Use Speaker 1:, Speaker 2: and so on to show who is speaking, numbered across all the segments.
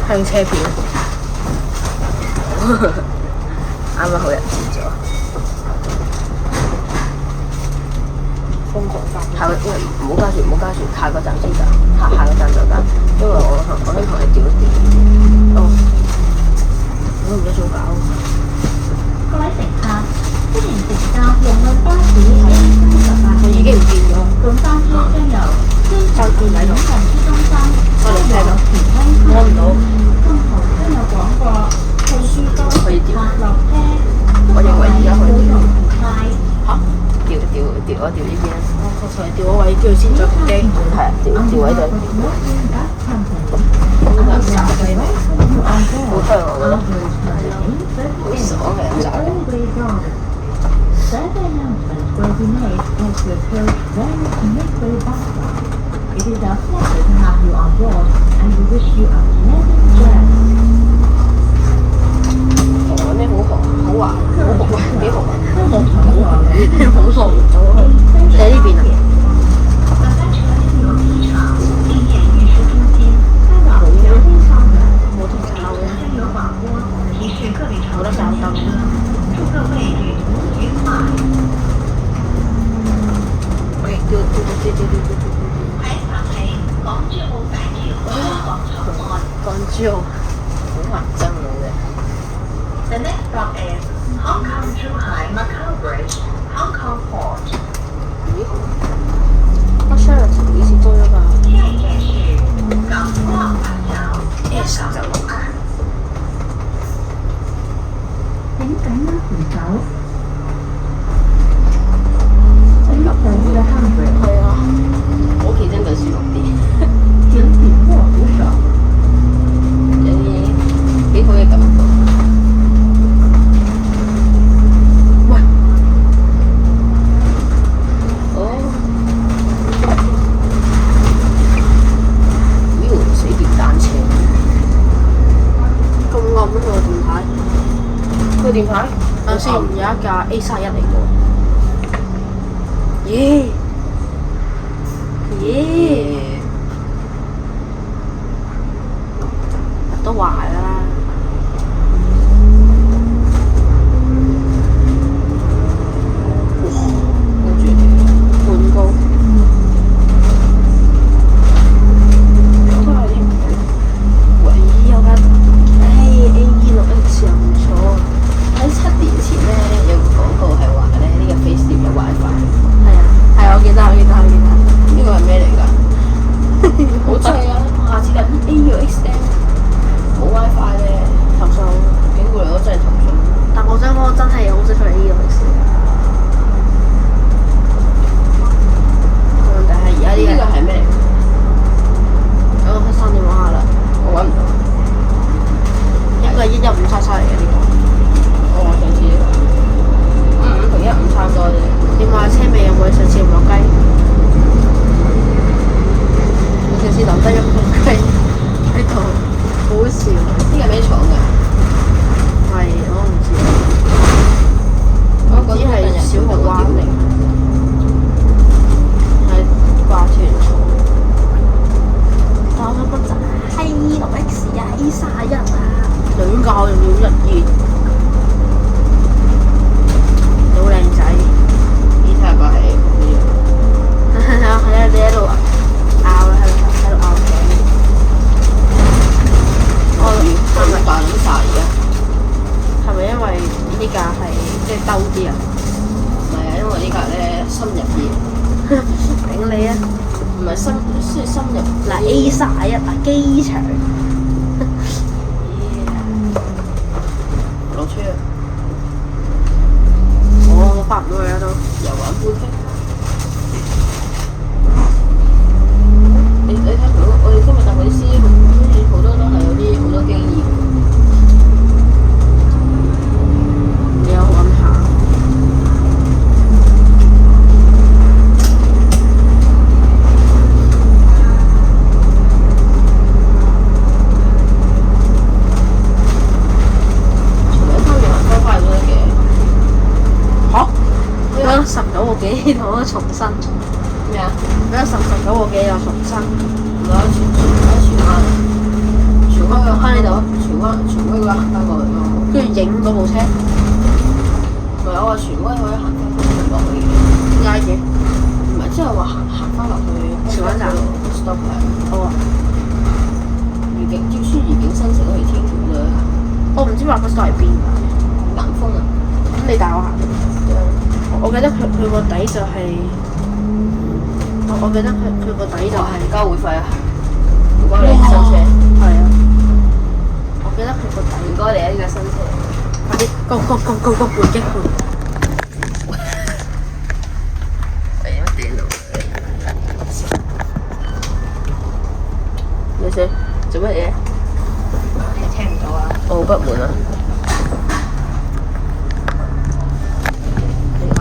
Speaker 1: 香車片，啱啱好人接咗。
Speaker 2: 瘋狂加
Speaker 1: 下個唔好加住，唔好加住，下個站先加，下個站就加，因為我想同你調一調。哦，我都唔知點搞。
Speaker 3: 各位乘客，歡迎乘搭龍運巴士 A38
Speaker 1: 我已經唔見咗。
Speaker 3: 本巴士將由天水圍運輸中心前往田灣
Speaker 1: 摸唔到。
Speaker 3: 今後將有廣播汽車多
Speaker 1: 可以調。
Speaker 3: 落車。
Speaker 1: 我認為而家可以調。
Speaker 3: 快
Speaker 1: 嚇？調呢邊。
Speaker 2: 我才調個位，叫佢先再部機。
Speaker 1: 係啊，調位再。
Speaker 2: 好難炸雞味。
Speaker 1: 好香我覺得。好爽嘅炸雞。
Speaker 3: Further announcements will be made as we approach various midway bus stops. It is our pleasure to have you on board, and we wish you a pleasant journey.
Speaker 1: 韓咧好紅，好滑，好紅啊，幾紅啊！
Speaker 2: 好傻咗去。
Speaker 1: 你喺呢邊啊？
Speaker 3: 本班车经由机场、地面运输中心开往辽宁校园，
Speaker 2: 冇同佢拗嘅。
Speaker 3: 将有广播提示各位乘客
Speaker 2: 冇得搞
Speaker 3: 上车，祝各位旅途愉快。
Speaker 2: 我亦調。
Speaker 3: 喺搭喺港珠澳大橋廣場岸。
Speaker 2: 港珠澳。
Speaker 1: 好難爭嘅啫。
Speaker 3: The next stop is Hong Kong Zhuhai Macau Bridge, Hong Kong Port.
Speaker 1: 咦？我 Sheraton 幾時租咗㗎？
Speaker 3: 下一站是港珠澳大橋
Speaker 1: ？S 就落。
Speaker 3: 請緊握扶手。請上呢個handbrake。
Speaker 1: 係啊，我屋企真係舒服啲。
Speaker 3: 請緊握扶手。
Speaker 1: 有啲幾好嘅感覺。喂！哦。咦？水電單車。
Speaker 2: 咁暗佢個電牌。
Speaker 1: 個電牌？
Speaker 2: 啱先有一架 A31嚟嘅。耶！都壞啦。
Speaker 1: 跟住
Speaker 2: 半高。
Speaker 1: 都係啲
Speaker 2: 喂，有架A26X 又唔錯啊。
Speaker 1: 喺7年前咧有個廣告係話咧呢個 FaceTime 有 WiFi。
Speaker 2: 係啊，我記得。
Speaker 1: 呢個係咩嚟㗎？好正啊！下次搭 A6X 咧冇 WiFi 咧，
Speaker 2: 投訴。
Speaker 1: 警過嚟我真係投訴。
Speaker 2: 但我想講，真係好識佢 A26X。問題係而家
Speaker 1: 呢個係咩嚟㗎？
Speaker 2: 等我開3電話下啦。
Speaker 1: 我揾唔到。
Speaker 2: 一個11533嚟嘅呢個。
Speaker 1: 我話上次同15差唔多啫。
Speaker 2: 點解車尾有冇上次唔落雞？我上次留低一個雞喺度，好笑。
Speaker 1: 呢個係咩廠㗎？
Speaker 2: 係我唔知，
Speaker 1: 我
Speaker 2: 只係小木灣嚟，係掛團廠。但我想講就係A6X啊，A31啊，兩架仲要1.2，好靚仔。
Speaker 1: 呢睇下個係咩？
Speaker 2: 係啊，你喺度拗啦，喺度拗頸。
Speaker 1: 係咪扮緊晒而家？
Speaker 2: 係咪因為呢架係即係兜啲啊？
Speaker 1: 唔係啊，因為呢架咧深入啲。
Speaker 2: 頂你啊！
Speaker 1: 唔係深入。
Speaker 2: 嗱 A31啊，機場。
Speaker 1: 落車啊！
Speaker 2: 我翻唔到去啦都。
Speaker 1: 遊玩杯梯。你睇佢，我哋今日搭嗰啲司機，好似好多都係有好多經驗。
Speaker 2: 你有揾下。19個幾同我重新
Speaker 1: 咩啊？
Speaker 2: 俾咗19個幾又重新，
Speaker 1: 唔係全喺呢度，荃威嗰個行翻過去咯。
Speaker 2: 跟住影嗰部車，
Speaker 1: 唔係我話荃威可以行翻落去嘅，
Speaker 2: 點解嘅？
Speaker 1: 唔係即係話行翻落去
Speaker 2: 荃灣站
Speaker 1: stop 係。
Speaker 2: 哦，
Speaker 1: 愉景照書愉景新城嗰條天橋咧，
Speaker 2: 我唔知話嗰度係邊㗎。
Speaker 1: 南豐啊，
Speaker 2: 咁你帶我行？我記得佢個底就係，我記得佢個底就係
Speaker 1: 交會費啊！唔該你新車，
Speaker 2: 係啊，我記得佢個底。
Speaker 1: 唔該你啊呢架新車。
Speaker 2: 快啲，go 換擊換。
Speaker 1: 係啊，電腦。你先做乜嘢？
Speaker 2: 你聽唔到啊？
Speaker 1: 我好不滿啊！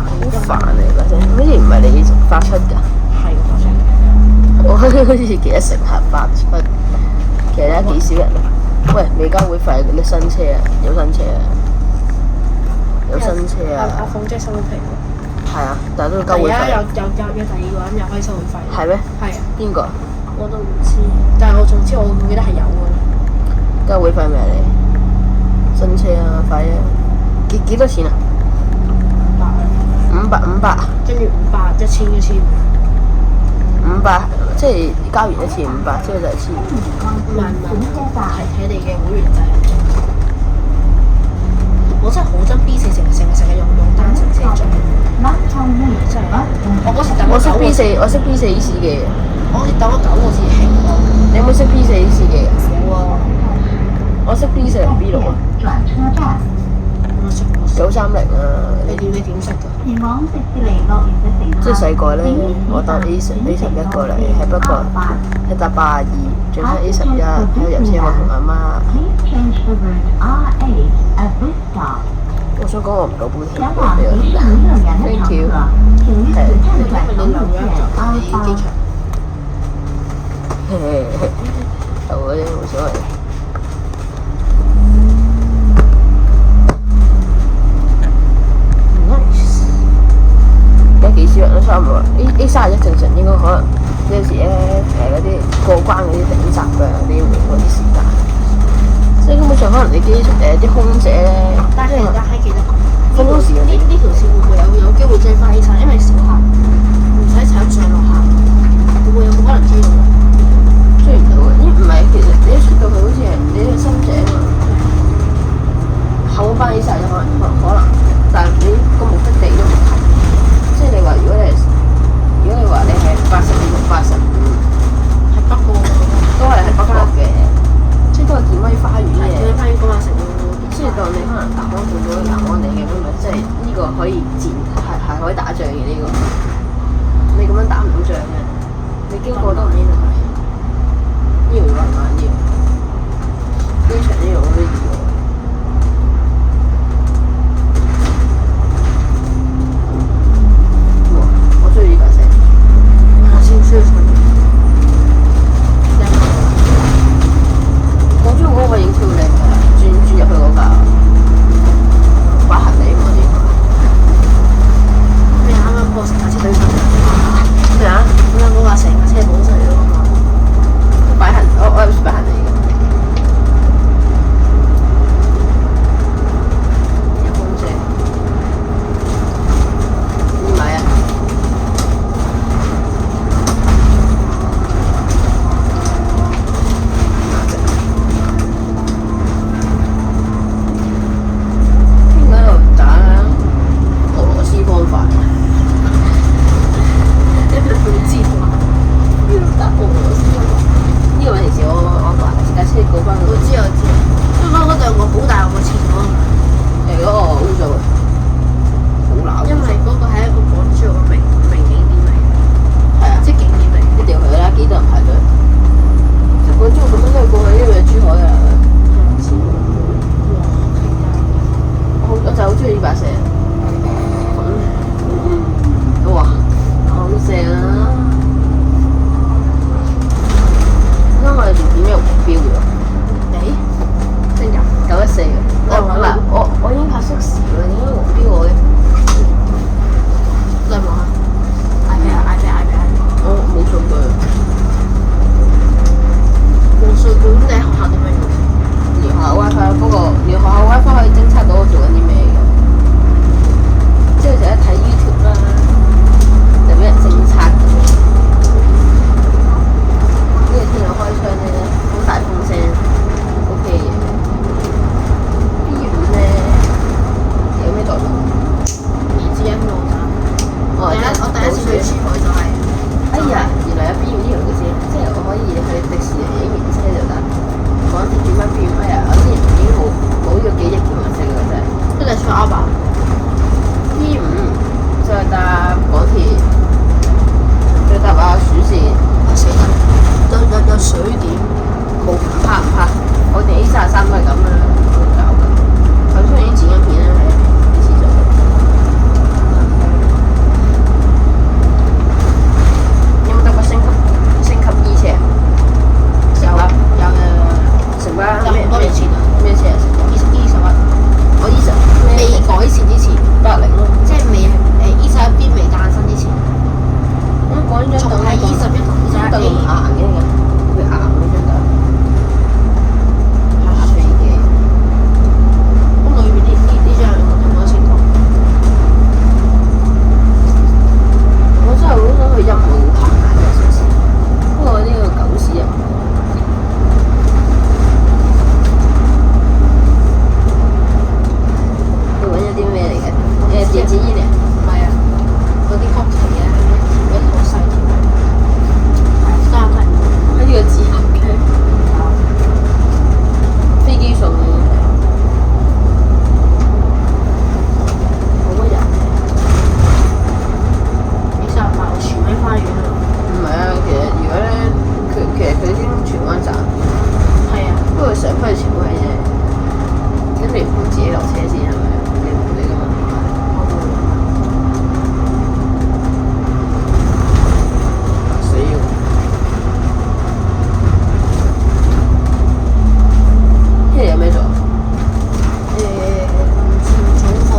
Speaker 1: 好煩啊！嗰陣好似唔係你發出㗎。
Speaker 2: 係發出。
Speaker 1: 我好似幾多乘客發出，其實咧幾少人啊？喂，未交會費嗰啲新車啊，有新車啊，有新車啊。
Speaker 2: 阿鳳姐收咗皮喎。
Speaker 1: 係啊，但係都要交會費。
Speaker 2: 而家有第二個人又可以收會費。
Speaker 1: 係咩？
Speaker 2: 係啊。
Speaker 1: 邊個？
Speaker 2: 我都唔知，但係我總之我記得係有嘅。
Speaker 1: 交會費咩嚟？新車啊，快啲！幾多錢啊？500，
Speaker 2: 跟住500、1000、
Speaker 1: 500，即係交完一次500，之後就係1000。
Speaker 2: 唔係，睇你嘅會員制。我真係好憎 B4成日用單程車做，真係。我嗰時等
Speaker 1: 我識 B4，我識 B4 司機嘅。
Speaker 2: 我好似等咗9個字興喎。
Speaker 1: 你有冇識 B4 司機嘅？
Speaker 2: 冇啊，
Speaker 1: 我識 B4 同 B6啊。
Speaker 2: 我識
Speaker 1: 930啊。
Speaker 2: 你點識㗎？
Speaker 1: 即係細個咧，我搭 A11過嚟，係不過係搭82，轉翻 A11，喺入車我同阿媽。我想講我唔夠本錢，thank you。係。
Speaker 2: 你留咗一集喺機場。
Speaker 1: 留嗰啲冇所謂。而家幾少人都差唔多，A31正常應該可能有時咧嗰啲過關嗰啲頂閘嘅嗰啲時間，即係根本上可能你啲空姐咧，
Speaker 2: 但係而家喺幾多個？
Speaker 1: 分鐘時間
Speaker 2: 呢條線會唔會有機會追翻起晒？因為小客唔使踩上落客，會唔會有冇可能追到？
Speaker 1: 追唔到嘅，唔係其實你一出到去好似係你係深井啊，後班起晒就可能，但係你個目的地都唔同。即係你話，如果你話你係82同85，
Speaker 2: 係北過
Speaker 1: 都係喺北角嘅，即係都係健威花園嘅。
Speaker 2: 健威花園嗰晚成
Speaker 1: 即係當你可能搭翻半咗南安地嘅咁咪，即係呢個可以係可以打仗嘅呢個。你咁樣打唔到仗嘅，你經過都唔呢度係呢條運慢啲，機場呢度好啲喎。我中意呢架車。
Speaker 2: 下先需要上。
Speaker 1: 廣州嗰個影超靚㗎，轉入去嗰架擺行李嗰啲。
Speaker 2: 你啱啱過成架車對上。
Speaker 1: 咩啊？
Speaker 2: 啱啱嗰架成架車冇晒咗啊嘛。
Speaker 1: 擺行，我有時擺行李嘅。剪依年，
Speaker 2: 唔係啊，嗰啲國旗啊，一好細條，三係
Speaker 1: 喺呢個字行嘅飛機送冇乜人。
Speaker 2: 你三塊我全威花園啊，
Speaker 1: 唔係啊，其實如果咧，佢先荃灣站，
Speaker 2: 係啊，
Speaker 1: 不過上翻去荃灣啫，咁你唔好自己落車先係咪？你咁樣死要。聽日有咩做？
Speaker 2: 早課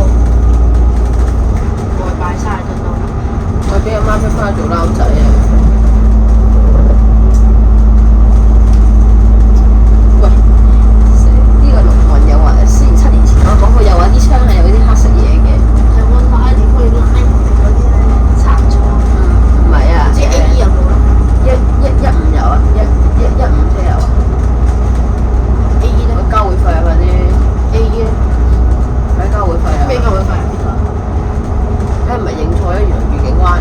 Speaker 2: 外擺晒得咯，
Speaker 1: 我俾阿媽出翻去做撈仔啊！喂，呢個龍運又話，之前7年前我講過，又話啲槍係有啲黑色嘢嘅。
Speaker 2: 係我拉你可以拉人哋嗰啲咧殘廠，
Speaker 1: 唔係啊，
Speaker 2: 即係 A.E. 有冇咯
Speaker 1: 115有啊，115車有啊。
Speaker 2: ？A.E. 咧
Speaker 1: 我交會費啊，嗰啲
Speaker 2: ？A.E. 咧？
Speaker 1: 快交會費啊！
Speaker 2: 咩交會費啊？邊個？
Speaker 1: 梗係唔係認錯一樣愉景灣？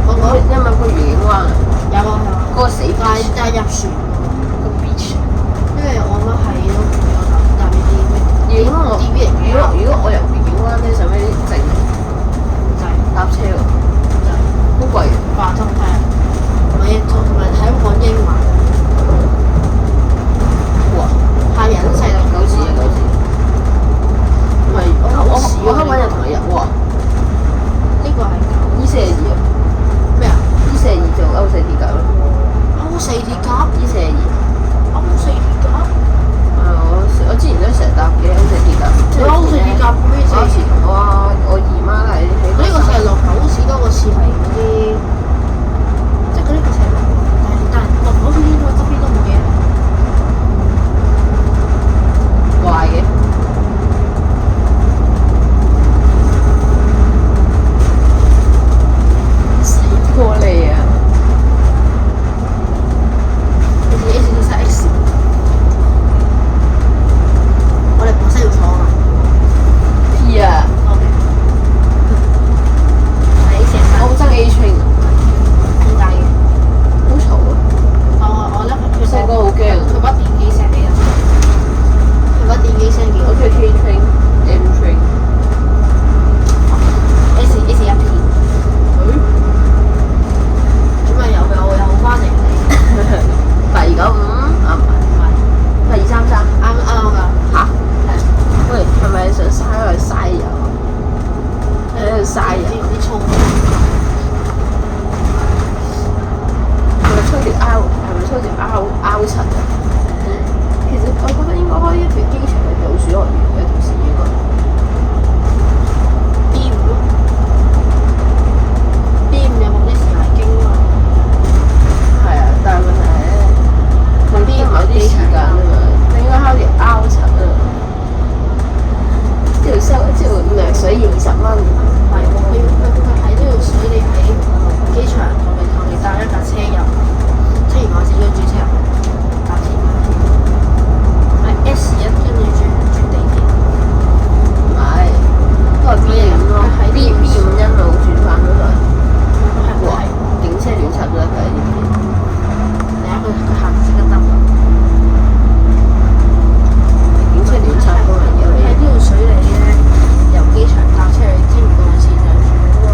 Speaker 2: 我講
Speaker 1: 因為個愉景灣啊，
Speaker 2: 有啊有啊，
Speaker 1: 嗰個死
Speaker 2: 但
Speaker 1: beach
Speaker 2: 係入船
Speaker 1: 個 beach。
Speaker 2: 因為我媽喺咯，有搭呢啲咩
Speaker 1: 如果我
Speaker 2: D.V. 嚟嘅，
Speaker 1: 如果我由愉景灣咧，使唔使整
Speaker 2: 就係
Speaker 1: 搭車喎？
Speaker 2: 就係
Speaker 1: 好貴嘅。
Speaker 2: 化妝係啊，同埋喺講英文，
Speaker 1: 哇！
Speaker 2: 太人世啦，
Speaker 1: 九字啊九字。唔係我黑揾人同你入喎。
Speaker 2: 呢個係
Speaker 1: E42啊
Speaker 2: 咩啊？
Speaker 1: ，E42做歐四鐵甲咯。
Speaker 2: 歐四鐵甲，
Speaker 1: E42。
Speaker 2: 歐四鐵甲，
Speaker 1: 我之前都成日搭嘅歐四鐵甲。
Speaker 2: 歐四鐵甲咩四
Speaker 1: 嗰時
Speaker 2: 鐵？
Speaker 1: 同我姨媽喺
Speaker 2: 呢個係落狗屎多過似係嗰啲，即係嗰啲個係落，但係落狗屎應該側邊都冇嘢。
Speaker 1: 壞嘅。死過你啊！
Speaker 2: 你自己試試 X，我哋本身要坐啊。
Speaker 1: P 啊！
Speaker 2: OK，係成
Speaker 1: 我好憎 A train，
Speaker 2: 點解嘅？
Speaker 1: 好嘈啊！
Speaker 2: 我咧佢
Speaker 1: 細個好驚
Speaker 2: 佢把電幾聲幾啊？佢把電幾聲幾？
Speaker 1: 我中意 K train、M train。
Speaker 2: S 一片。咁啊有翻嚟你。
Speaker 1: 895啊唔係8233
Speaker 2: 啱㗎。
Speaker 1: 嚇？喂，係咪想嘥油？喺度嘥油。
Speaker 2: 啲葱。
Speaker 1: 係咪抽條 R？係咪抽條 R 層啊？其實我覺得應該開一條機場嘅老鼠樂園嘅同時應該。
Speaker 2: B5咯，B5有冇啲時間經啊？
Speaker 1: 係啊，但係問題係咧，佢邊某啲時間啊嘛，你應該開條 R 層啊，條掠水20蚊。
Speaker 2: 係喎，佢喺呢條水，你喺機場同你搭一架車入，車完我自己轉車入，搭車。係 S1跟住轉地鐵。
Speaker 1: 唔係，都係 B5咯，B5一路轉翻嗰度。哇！警車亂插都得㗎呢啲。
Speaker 2: 你睇佢行先得得。
Speaker 1: 警車亂插嗰樣嘢
Speaker 2: 喺呢條水嚟咧，由機場搭車去青嶼幹線就轉嗰個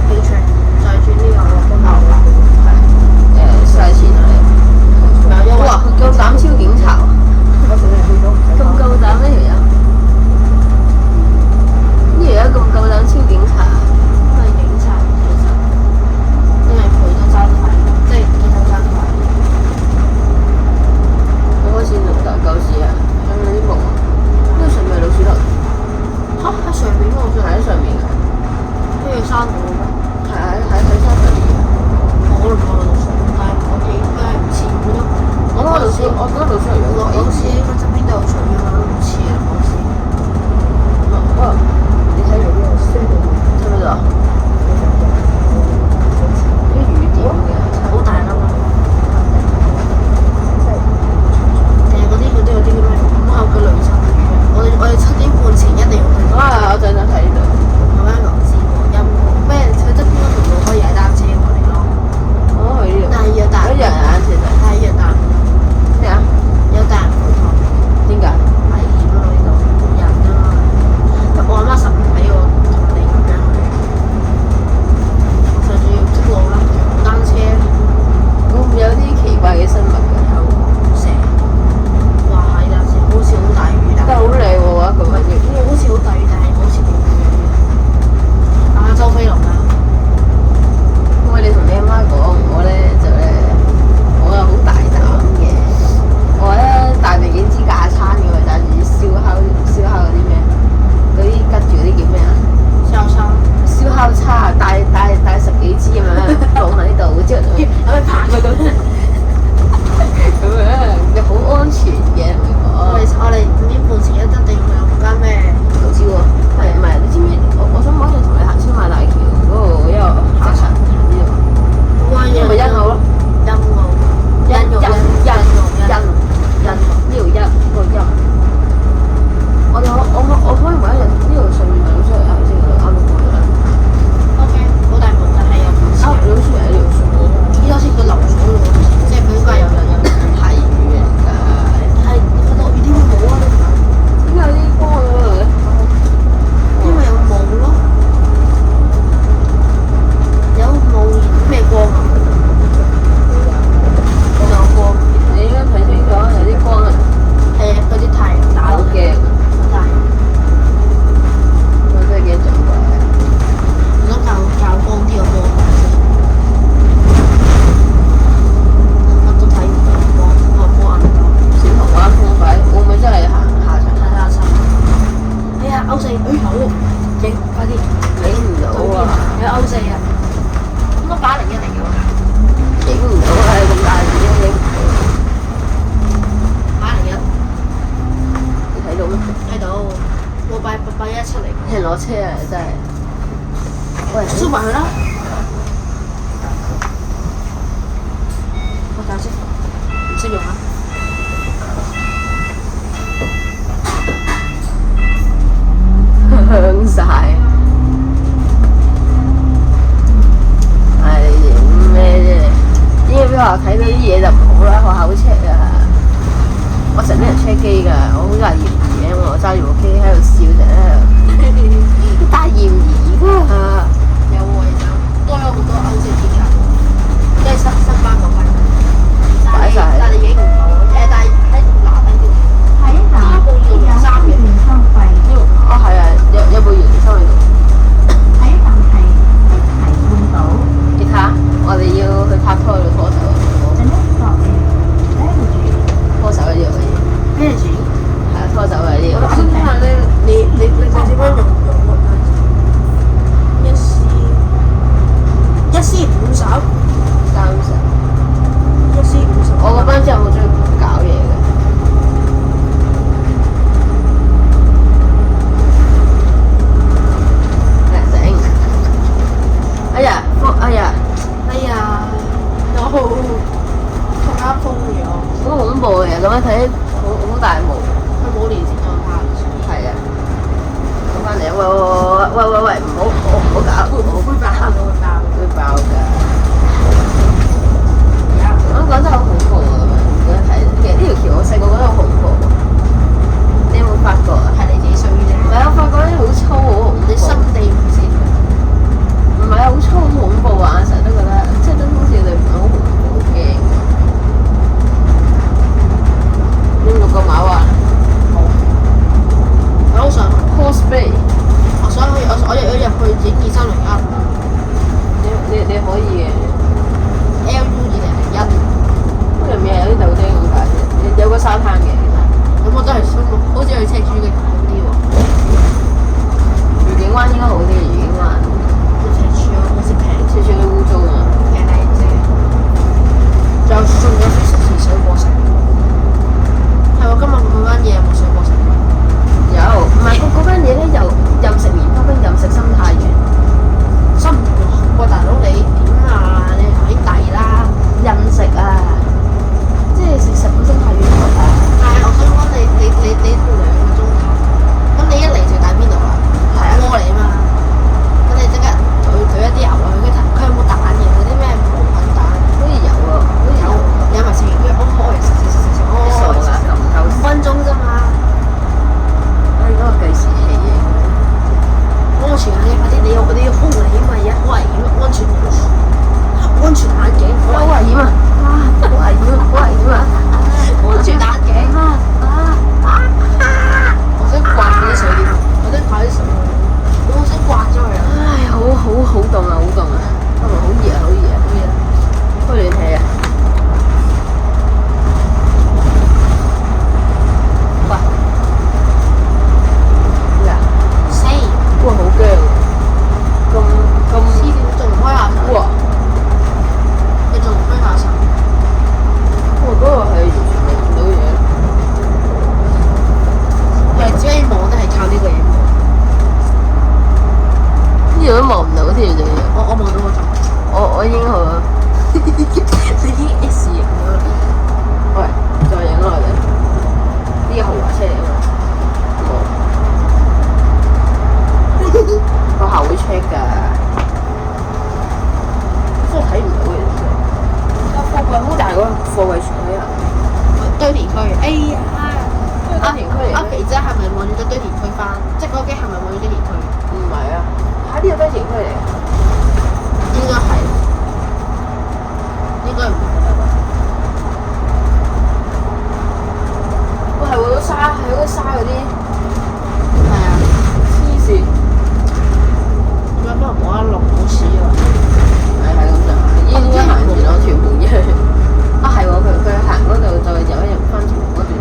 Speaker 2: 機場，再轉呢個牛欄，係
Speaker 1: 嘥錢啊你。
Speaker 2: 仲有優惠。
Speaker 1: 哇！佢夠膽超警察喎，咁夠膽呢條友？呢條友咁夠膽超警察啊？
Speaker 2: 都係警察其實，因為佢都揸得快，即係佢都揸得快。
Speaker 1: 我嗰次同大舊時啊，向嗰啲木啊，呢個上面係老鼠頭，
Speaker 2: 嚇喺上面喎，
Speaker 1: 仲係喺上面㗎，
Speaker 2: 跟住山度嘅咩？
Speaker 1: 係喺山上面嘅。
Speaker 2: 我都唔覺得老鼠，但係我記得係唔似咁咯。
Speaker 1: 我覺得老鼠係有
Speaker 2: 嗰時佢側邊都有水嘅，我都唔似啊嗰時。
Speaker 1: 哇！你睇到呢個水睇唔睇到啊？啲雨點嘅，
Speaker 2: 好大粒啊！定係嗰啲都有啲叫咩？咁有個雷陣雨。我哋7點半前一定要去。
Speaker 1: 啊！我陣間睇呢度。影唔到啊！
Speaker 2: 有歐四啊，應該801嚟嘅喎，
Speaker 1: 影唔到啊！咁大字影唔
Speaker 2: 801
Speaker 1: 到，你睇到咩？
Speaker 2: 睇到，我817嚟嘅，
Speaker 1: 人攞車啊！真係，喂，
Speaker 2: 燒埋佢啦！我等先，唔識用啊！
Speaker 1: 香晒，唉，你影咩啫？應該俾學校睇到啲嘢就唔好啦，學校會 check 㗎。我成日俾人 check 機㗎，我好大嫌疑嘅，我揸住部機喺度笑成喺度，大嫌疑㗎。
Speaker 2: 有喎有，多咗好多歐式鐵架，即係新班嗰批，
Speaker 1: 擺晒
Speaker 2: 但係你影唔到，但係喺拿低條。
Speaker 3: 睇下有電收費，
Speaker 1: 哦係啊，有部原收喺度。
Speaker 3: 睇就係一齊半島。
Speaker 1: 你睇下，我哋要去拍拖去拖手，
Speaker 3: The next stop is Energy。
Speaker 1: 拖手嗰啲可以，
Speaker 2: 咩字？
Speaker 1: 係啊，拖手嗰啲。
Speaker 2: 我想睇下咧，你點樣用1C50，1C50，1C50。
Speaker 1: 我嗰班真係好中意搞嘢嘅。整！哎呀，哎呀，
Speaker 2: 哎呀，有好風咗，
Speaker 1: 好恐怖嘅，咁樣睇好大霧。
Speaker 2: 佢冇連接狀態。
Speaker 1: 係啊，咁翻嚟，喂，唔好搞，
Speaker 2: 會爆，
Speaker 1: 會爆㗎。香港真係好恐怖啊！咁樣睇，其實呢條橋我細個覺得好恐怖。你有冇發覺啊？
Speaker 2: 係你自己衰啫。
Speaker 1: 唔係啊，我發覺呢好粗，好恐怖。
Speaker 2: 你心地唔善。
Speaker 1: 唔係啊，好粗，好恐怖啊！成日都覺得，即係都好似對唔到好恐怖，好驚。你有冇個馬話？
Speaker 2: 冇。我好想
Speaker 1: cosplay，
Speaker 2: 我想去，我有入去整2301。
Speaker 1: 你可以嘅。
Speaker 2: LU2001。
Speaker 1: 入面係有啲豆丁咁解啫，有個沙灘嘅。
Speaker 2: 咁我真係想，好似去赤柱嘅好啲喎。
Speaker 1: 愉景灣應該好啲，愉景灣。
Speaker 2: 赤柱啊，好似平，
Speaker 1: 赤柱都污糟啊。
Speaker 2: 平靚啫。仲有啲水果食。係喎，今日嗰間嘢有冇水果食？
Speaker 1: 有，唔係嗰間嘢咧，又任食棉花冰，任食生態園。
Speaker 2: 心哇，大佬你點啊？你喺第啦。
Speaker 1: 任食啊！即係食10個生態園嗰啲。
Speaker 2: 但係我想講你2個鐘頭，咁你一嚟就帶邊度啊？係啊，過嚟啊嘛。咁你即刻懟一啲牛落去，佢有冇蛋嘅？嗰啲咩無菌蛋？
Speaker 1: 好似有喎，好似有。
Speaker 2: 有埋食完跟住我嚟食，
Speaker 1: 你傻㗎？咁唔夠
Speaker 2: 5分鐘啫嘛。
Speaker 1: 我嗰個計時器嘅。
Speaker 2: 安全眼鏡快啲，你要空嚟啊嘛，而家好危險，安全眼鏡
Speaker 1: 好危險啊！好危險啊！好危險啊！
Speaker 2: 安全眼鏡我想刮嗰啲水點？我想刮啲水，我想刮咗佢啊！
Speaker 1: 唉，好凍啊！好凍啊！係咪好熱啊？好熱啊！
Speaker 2: 好嘢！
Speaker 1: 開暖氣啊！喂，咩啊？
Speaker 2: 死！
Speaker 1: 哇，好驚！咁
Speaker 2: 黐線，仲唔開下手？
Speaker 1: 哇！
Speaker 2: 你仲唔開下手？
Speaker 1: 哇，嗰個係完全見唔到嘢。
Speaker 2: 我哋只可以望都係靠呢個嘢望。
Speaker 1: 呢度都望唔到添，仲要。
Speaker 2: 我望到我就，
Speaker 1: 我已經好啦。
Speaker 2: 你已經 S 型咗啦。
Speaker 1: 喂，再影落嚟。呢個豪華車嚟㗎嘛？學校會 check 㗎。真係睇唔到嘅，真係。貨櫃好大個貨櫃船喺啊！
Speaker 2: 堆填區，哎呀！
Speaker 1: 堆填區嚟嘅
Speaker 2: 阿肥姐係咪望住咗堆填區翻？即係嗰機係咪望住堆填區？
Speaker 1: 唔係啊，喺呢個堆填區嚟。
Speaker 2: 應該係，應該唔係。
Speaker 1: 喂，係喎，沙係嗰啲沙嗰啲，
Speaker 2: 係啊，
Speaker 1: 黐線。
Speaker 2: 點解冇得落好似啊？
Speaker 1: 係咁上下，應該行完我屯門嘅。啊係喎，佢行嗰度再走入翻屯門嗰段，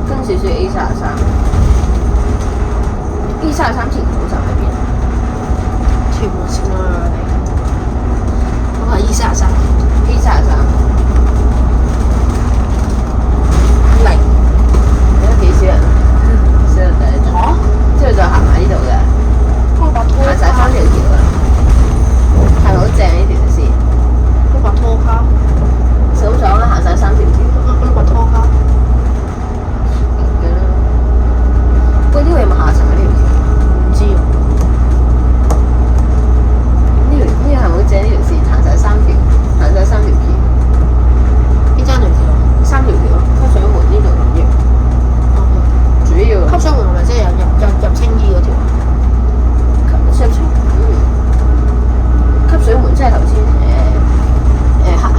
Speaker 1: 跟少少 A33。A33前土站喺邊？
Speaker 2: 門先咯，我係E33，
Speaker 1: 機三十三，
Speaker 2: 零，
Speaker 1: 你都幾少人？少人第一
Speaker 2: 嚇，
Speaker 1: 之後就行埋呢度嘅，
Speaker 2: 嗰把拖
Speaker 1: 行晒三條橋啊，係咪好正呢條線？
Speaker 2: 嗰把拖卡，
Speaker 1: 好爽啊！行晒三條橋。
Speaker 2: 嗰把拖卡，
Speaker 1: 嘅啦。嗰啲會有冇下層嗰條橋？
Speaker 2: 唔知喎。
Speaker 1: 呢個係咪好正？呢條線行晒三條，行晒三條橋，
Speaker 2: 邊間條橋啊？
Speaker 1: 三條橋咯，吸水門呢度咁嘅，主要
Speaker 2: 吸水門係咪即係入青衣嗰條啊？
Speaker 1: 吸水門即係頭先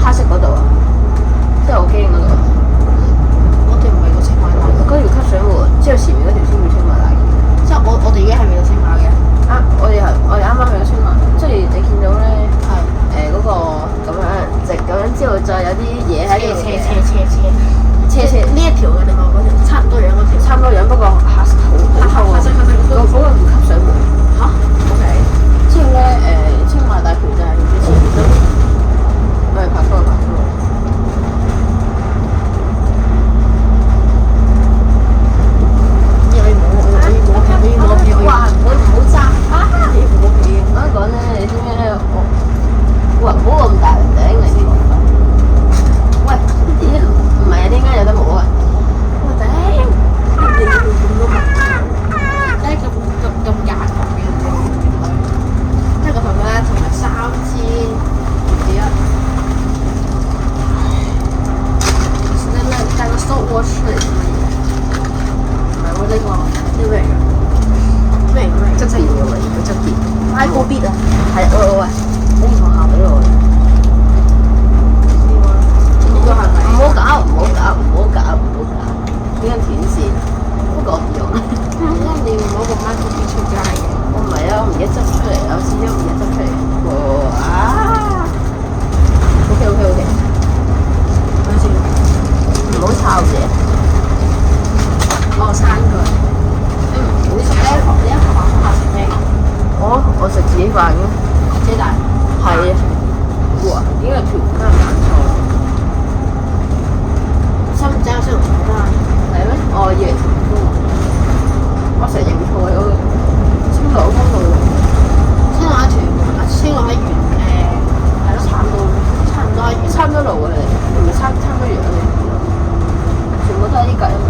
Speaker 1: 黑色嗰度啊，即係我驚嗰度。
Speaker 2: 我哋唔係個青馬大橋，
Speaker 1: 嗰條吸水門之後前面嗰條先叫青馬大橋。
Speaker 2: 即係我哋而家係未到青馬嘅。
Speaker 1: 我哋啱啱去咗青馬，即係你見到咧
Speaker 2: 係。
Speaker 1: 嗰個咁樣直咁樣，之後再有啲嘢喺度嘅。
Speaker 2: 車呢一條嘅，另外嗰條差唔多樣嗰條。
Speaker 1: 差唔多樣，不過黑色好厚啊。
Speaker 2: 黑色
Speaker 1: 嗰個叫吸水門。
Speaker 2: 嚇？OK。
Speaker 1: 之後咧青馬大橋就係之前都我哋拍拖。哇！唔好揸啊！我講咧，你知唔知咧？哇！唔好咁大頂嚟嘅。喂，咦？唔係啊？點解有得摸啊？我頂！
Speaker 2: 咁多物，咁廿球嘅，一個朋友咧同埋3000唔止啊！帶個 stopwatch 出嚟做乜嘢？唔係喎，呢個咩㗎？咩
Speaker 1: 側邊嘅喎，佢側邊。
Speaker 2: Apple Beat 啊！
Speaker 1: 係喂，呢學校俾我。
Speaker 2: 呢個係咪？
Speaker 1: 唔好搞！點解斷線？不過唔用。
Speaker 2: 你要攞個 Apple Beat 出街嘅？
Speaker 1: 我唔係啊，我唔記得執出嚟，有時都唔記得執出嚟。OK，
Speaker 2: 等陣先，
Speaker 1: 唔好抄嘢。
Speaker 2: 我刪佢。你食呢一學校食咩？
Speaker 1: 我食自己飯嘅。
Speaker 2: 幾大？
Speaker 1: 係啊。哇！應該係條間揀錯。
Speaker 2: 新唔正新龍頭啦。
Speaker 1: 係咩？我以為條公路。我成日認錯嗰個青島公路。
Speaker 2: 青島喺屯門啊，青島喺元係咯，差唔多喺元。
Speaker 1: 差唔多路啊你，唔係差唔多樣你。全部都係啲隔音棉。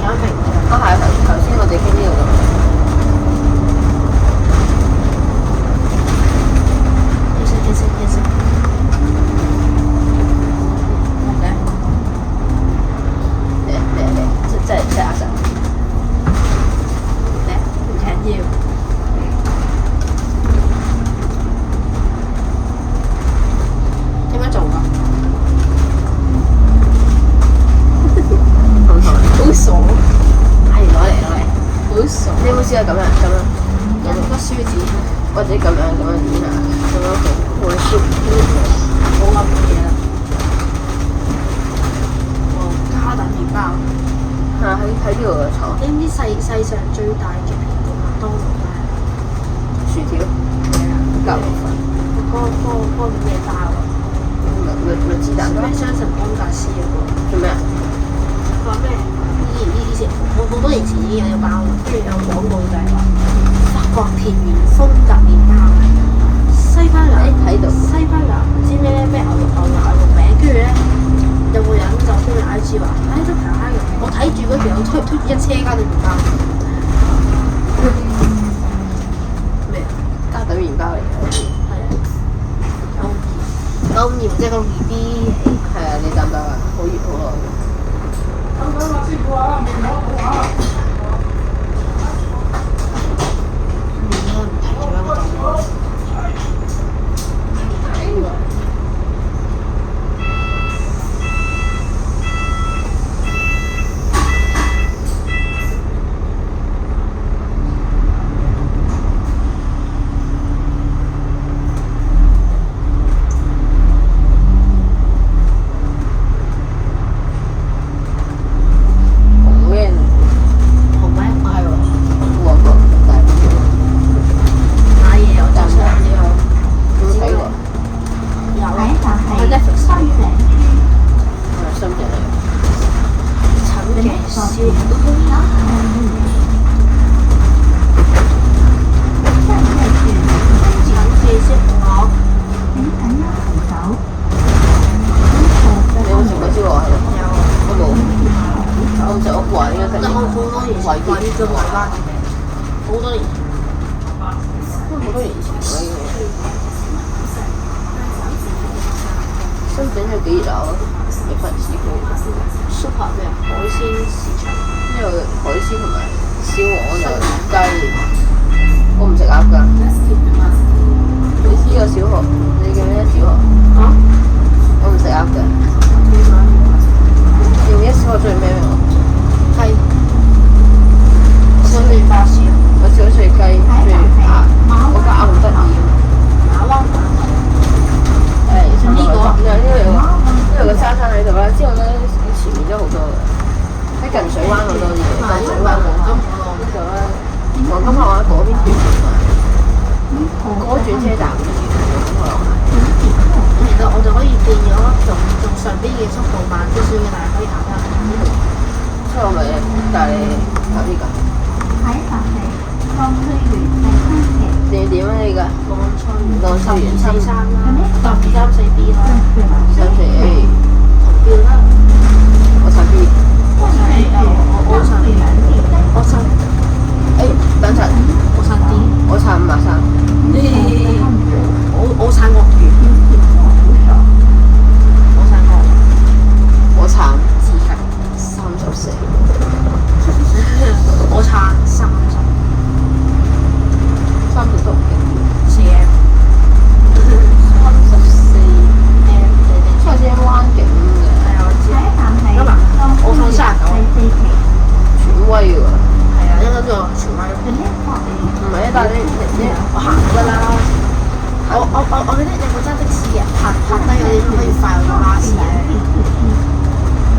Speaker 2: 有明
Speaker 1: 啊係頭先我哋傾呢度咁。
Speaker 2: 其實。
Speaker 1: 真係阿神。
Speaker 2: 唔緊要。點樣做㗎？好傻。
Speaker 1: 係攞嚟。
Speaker 2: 好傻。
Speaker 1: 你有冇試過咁樣？
Speaker 2: 印個書字，
Speaker 1: 或者咁樣剪啊？咁樣好舒服。
Speaker 2: 冇咁嘢啦。加大麵包。
Speaker 1: 喺呢度坐。
Speaker 2: 你知唔知世上最大嘅蘋果麥當勞咩？
Speaker 1: 薯條。舊粉。
Speaker 2: 嗰個咩包啊？
Speaker 1: 咪子彈
Speaker 2: 咩雙層邦格斯嗰個？
Speaker 1: 做咩啊？
Speaker 2: 話咩？以前好多年前已經有包啦，跟住有廣告就係話法國田園風格麵包，西班牙唔知咩牛肉餅，跟住咧有個人就出嚟 IG 話，都平蝦嘅，我睇住嗰條友推住一車加對麵包，咩？
Speaker 1: 加對麵包嚟嘅。
Speaker 2: 係啊，952即係個 BB，
Speaker 1: 係啊，你得唔得啊？好熱好耐。
Speaker 2: 麵啊唔提咗一個檔。
Speaker 1: 因為好多年前啦已經。深圳有幾熱鬧啊？未份試過。
Speaker 2: super 咩啊？海鮮市場。
Speaker 1: 呢度海鮮同埋燒鵝就雞，我唔食鴨㗎。你呢個小學，你叫咩小學？
Speaker 2: 啊？
Speaker 1: 我唔食鴨㗎。你唔記得小學中意咩咩？
Speaker 2: 雞。小亂巴士。
Speaker 1: 我小學中意雞，中意鴨。我覺得鴨好得意。
Speaker 2: 馬灣。
Speaker 1: 呢個個沙山喺度啦，之後咧前面都好多嘅，喺近水灣好多嘢，近水灣黃金呢度咧，黃金海岸嗰邊轉車站，嗰轉車站跟住黃金海岸。
Speaker 2: 其實我就可以變咗仲上邊嘅速度慢少少嘅，但係可以行得。
Speaker 1: 所以我咪帶你行呢個。
Speaker 3: 喺實地浪翠園第三期。
Speaker 1: 你點啊？呢個？浪翠園
Speaker 2: 四三啦，1234B 啦
Speaker 1: ，34A。
Speaker 2: 同標啦。
Speaker 1: 我3 B。
Speaker 2: 我3 B。我3。
Speaker 1: 等陣。
Speaker 2: 我3 D。
Speaker 1: 我3 53。
Speaker 2: 我3鱷魚。我3鱷。
Speaker 1: 我慘自強34。
Speaker 2: 我撐30。
Speaker 1: 30都唔勁。
Speaker 2: 4M。34M。
Speaker 1: 34M 灣景嘅。
Speaker 2: 係啊，我知。咁啊，我放39。
Speaker 1: 權威喎。
Speaker 2: 係啊，因為呢個權威。
Speaker 1: 唔係啊，但係你
Speaker 2: 我行㗎啦。我記得有個揸的士嘅，拍低嗰啲可以快過巴士咧。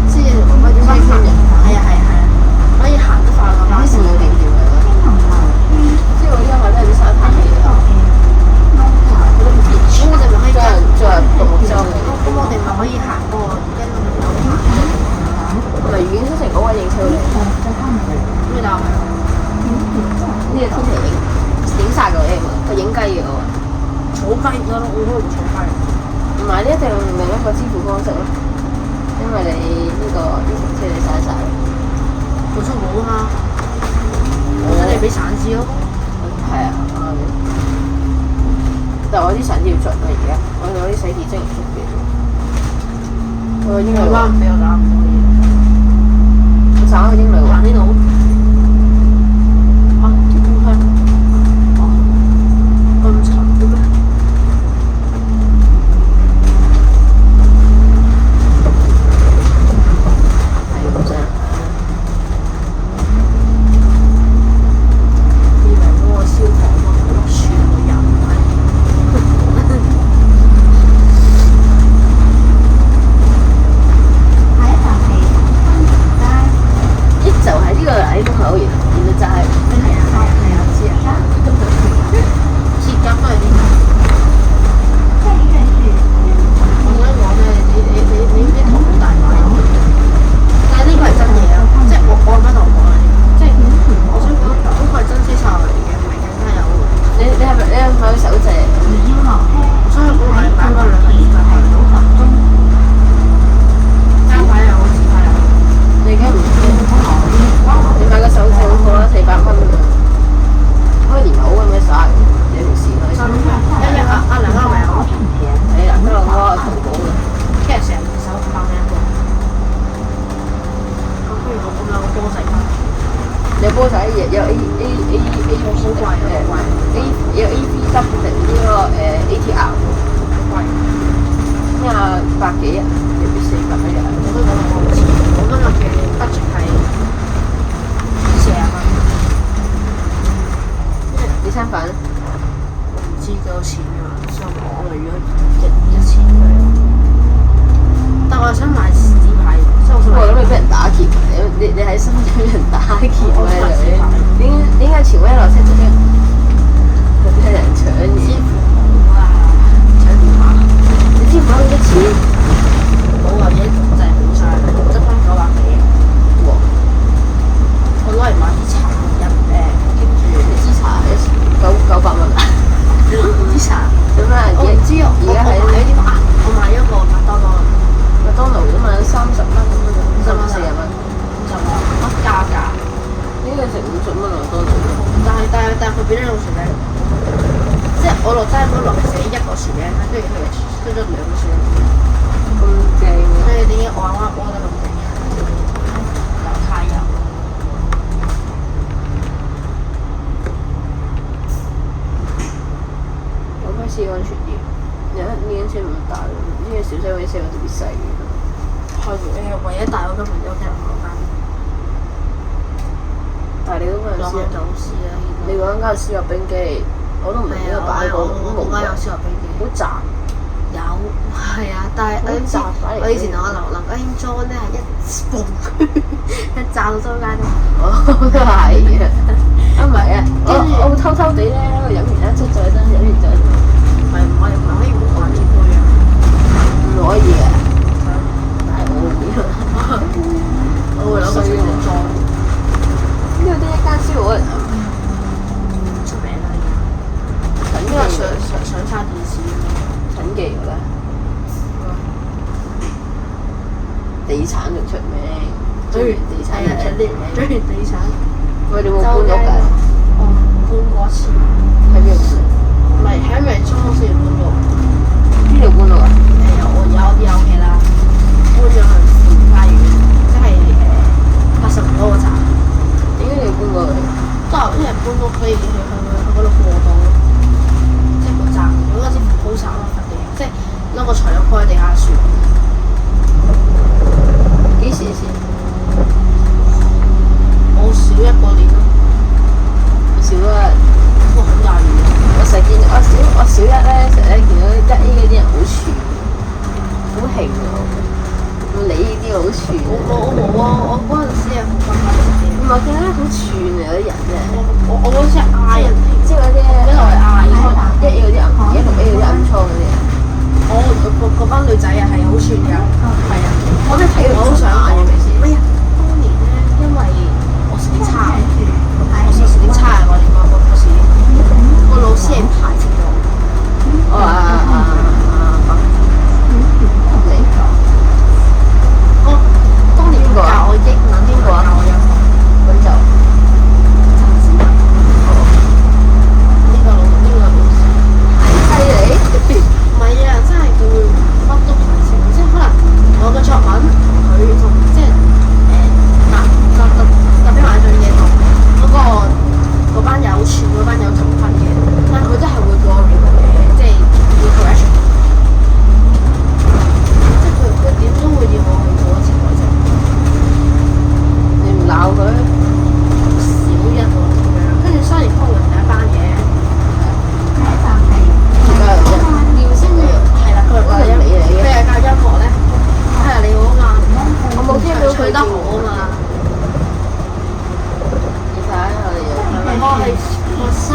Speaker 2: 即係可以行。係啊，可以行得快過巴士。
Speaker 1: 冇定點嘅。即係我依家買都係啲沙灘嚟嘅。我都唔知。
Speaker 2: 咁我哋咪可以
Speaker 1: 再獨木舟。
Speaker 2: 咁我哋咪可以行嗰個跟住有行。
Speaker 1: 唔係已經出成嗰位影車嚟。
Speaker 2: 咩答案？
Speaker 1: 呢個天氣影晒個 M 啊，佢影雞嘅我。
Speaker 2: 草雞唔得咯，我都唔草雞。
Speaker 1: 唔係，呢一定用另一個支付方式咯，因為你呢個啲程車你嘥晒。
Speaker 2: 做出冇啊嘛，我想你俾散紙咯。
Speaker 1: 係啊，啱嘅。但係我啲散紙要盡啊，而家我啲洗潔精唔足嘅。我英女
Speaker 2: 灣唔俾我打唔可以。
Speaker 1: 我省個英女灣
Speaker 2: 呢度。啊，點香？哦，咁長嘅咩？
Speaker 1: 係咁啫。
Speaker 2: 以為嗰個消防嗰個船會入嚟。
Speaker 1: 就係呢個喺公口，然後就係
Speaker 2: 知啊。鐵甲都係呢個。我想講咧，你啲圖好大塊，但係呢個係真嘢啊！即係我喺度講啊，即係我想講嗰個係真車抄嚟嘅，唔係更加有。
Speaker 1: 你係咪有手借？
Speaker 2: 所以嗰個係擺嗰兩個字就係單牌又好，紙牌又好。
Speaker 1: 你而家唔你買個手借好過啦，400蚊㗎。可以連帽咁樣耍你條線可以。
Speaker 2: 阿梁哥咪有咯，
Speaker 1: 係啦，嗰個係淘寶嘅。
Speaker 2: 跟住成手500蚊一個。咁不如我咁兩個波仔啦。
Speaker 1: 有波仔有 A
Speaker 2: 好貴啊！好貴。
Speaker 1: 有 AVW 呢個ATR。
Speaker 2: 好貴。
Speaker 1: 咩啊？100幾啊？有啲400一日。
Speaker 2: 我都講過好似，我今日嘅 budget 係40蚊。
Speaker 1: 你餐飯？
Speaker 2: 唔知幾多錢啊？所以我如果1000佢，但我又想買紙牌，所以我想買。
Speaker 1: 我諗你俾人打劫，你喺深圳俾人打劫咩？點解前威落車就俾人搶嘢？
Speaker 2: 支付冇啊，搶電話。
Speaker 1: 你支付寶幾多錢？
Speaker 2: 冇啊，嘢就係冇晒，執翻900幾。
Speaker 1: 哇！
Speaker 2: 我攞嚟買啲茶飲跟住
Speaker 1: 你支茶900蚊啊？
Speaker 2: 啲茶。
Speaker 1: 做咩？
Speaker 2: 我唔知啊，
Speaker 1: 而家喺
Speaker 2: 我買咗啲啊，我買咗個麥當勞。
Speaker 1: 麥當勞啫嘛，30蚊，40蚊。
Speaker 2: 50蚊啊，加價。
Speaker 1: 呢個食50蚊麥當勞。
Speaker 2: 但係佢俾咗用薯仔。我落真係冇落係寫一個樹名，跟住佢出咗兩個樹名，
Speaker 1: 咁正嘅。
Speaker 2: 所以點解我啱啱屙得咁正嘅？又太油。
Speaker 1: 我開始安全啲，呢間車唔大喎，呢個小西嗰啲車特別細嘅。
Speaker 2: 係唯一大我今日有聽我間，
Speaker 1: 但係你嗰間
Speaker 2: 落去
Speaker 1: 有
Speaker 2: 老師啦。
Speaker 1: 你嗰間燒肉冰機，我都唔明點解擺個咁
Speaker 2: 我間有燒肉冰機。
Speaker 1: 好雜。
Speaker 2: 有，係啊，但係我知我以前同阿林家興裝咧係一嘣，一炸到周街都。
Speaker 1: 我都係嘅。啊唔係啊，我會偷偷地咧，飲完一出再燈，飲完再燈。
Speaker 2: 唔可以唔玩呢杯啊？
Speaker 1: 唔可以嘅。但係我會。
Speaker 2: 我會攞個水樽裝。
Speaker 1: 呢度得一間燒肉啊！
Speaker 2: 出名啦，
Speaker 1: 陳
Speaker 2: 因為
Speaker 1: 記
Speaker 2: 上翻電視啊嘛。
Speaker 1: 陳記嘅咧，地產就出名，最地產就出名。
Speaker 2: 最地產。
Speaker 1: 喂，你有冇搬屋㗎？
Speaker 2: 哦，搬過一次。
Speaker 1: 喺邊度
Speaker 2: 唔係喺咪裝先搬過？
Speaker 1: 搬？邊度搬屋啊？
Speaker 2: 有嘅啦，搬咗去富花園，即係85嗰個站。
Speaker 1: 點解你要搬過去？
Speaker 2: 都係因為搬屋可以去嗰度過到，即係個站嗰個支好曬咯，塊地，即係攞個材料鋪喺地下樹。
Speaker 1: 幾時先？
Speaker 2: 我小一個年咯，
Speaker 1: 小一。
Speaker 2: 不過好大雨。
Speaker 1: 我成日見我小一咧，成日咧見到1A嗰啲人好串，好興啊！你呢啲好串。
Speaker 2: 我冇啊！我嗰陣時係好分開嘅。
Speaker 1: 唔係見到好串啊！有啲人真係。
Speaker 2: 我嗰時係嗌人哋，
Speaker 1: 即係嗰啲
Speaker 2: 一路係嗌
Speaker 1: 1A嗰啲1A嗰啲暗瘡嗰啲啊。
Speaker 2: 嗰班女仔啊係好串㗎，係啊，
Speaker 1: 我真係睇到
Speaker 2: 我好想講
Speaker 1: 嘅事。
Speaker 2: 哎呀，當年咧，因為我成績差，我成績差啊！我哋嗰時個老師係排斥我。
Speaker 1: 我
Speaker 2: 我當年教我英文，邊個教我音樂？
Speaker 1: 咁就
Speaker 2: 陳子文。呢個老師
Speaker 1: 犀利。
Speaker 2: 唔係啊，真係佢會乜都排斥，即係可能我嘅作文佢同即係特別埋一樣嘢同嗰班友串嗰班友同分嘅，但係佢都係會叫我即係要 correction，即係佢點都會要我去做一次改正。
Speaker 1: 你唔鬧佢？
Speaker 2: 小一喎咁樣，跟住3年級又第一班嘅，係啦，佢係教音，佢係教音樂咧，係啊你好啊嘛，
Speaker 1: 我冇聽到佢
Speaker 2: 唱得好啊嘛。
Speaker 1: 你睇我哋有
Speaker 2: 我係學生，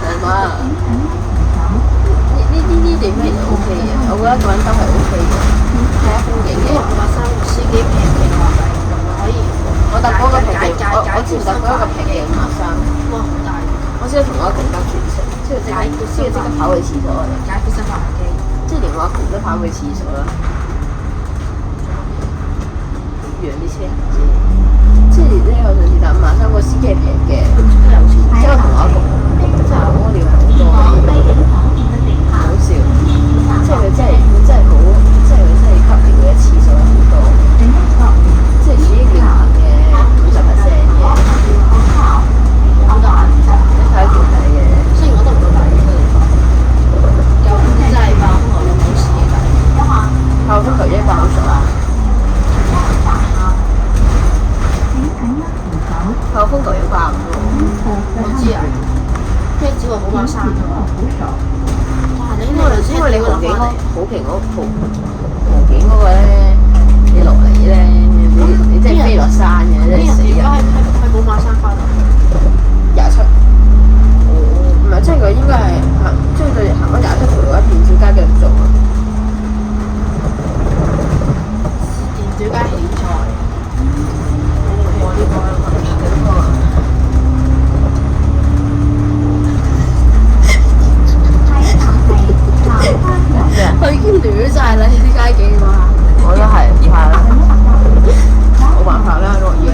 Speaker 1: 係嘛？呢地方其實 O K 嘅，我覺得個人都係 O K 嘅，睇下風景嘅。
Speaker 2: 因為學生個司機平嘅話咪可以。
Speaker 1: 我搭嗰個平地，我之前搭嗰個平地嘅學生，
Speaker 2: 哇好大，
Speaker 1: 我先同我阿窮搭全程，即係即刻跑去廁所嚟，
Speaker 2: 解決生化危機。
Speaker 1: 即係連我阿窮都跑去廁所啦。養啲車，即係呢個上次搭53個司機係平嘅，
Speaker 2: 都有錢。
Speaker 1: 之後同我阿窮，真係屙尿係好多嘅，好笑。即係佢真係好，即係佢真係吸尿嘅次數係好多，即係屬於尿行嘅50%嘅。
Speaker 2: 好大，
Speaker 1: 你睇下條底嘅，
Speaker 2: 雖然我都唔夠大嘅地方，有啲真係爆風球有冇事嘅，
Speaker 1: 炮風球100好熟啊！炮風球要爆喎，
Speaker 2: 我知啊，因為只話冇馬生啫嘛。哇！你呢個
Speaker 1: 因為你
Speaker 2: 好
Speaker 1: 豪景嗰個咧，你落嚟咧，你真係飛落山嘅，真係死人。
Speaker 2: 係冇馬生花度。
Speaker 1: 27，唔係，即係佢應該係行，即係佢行咗27條路一片小街繼續做啊。
Speaker 2: 電小街起菜，我呢個佢已經亂曬啦！呢啲街景嘅話，
Speaker 1: 我都係唔怕啦，冇辦法啦，落雨啊。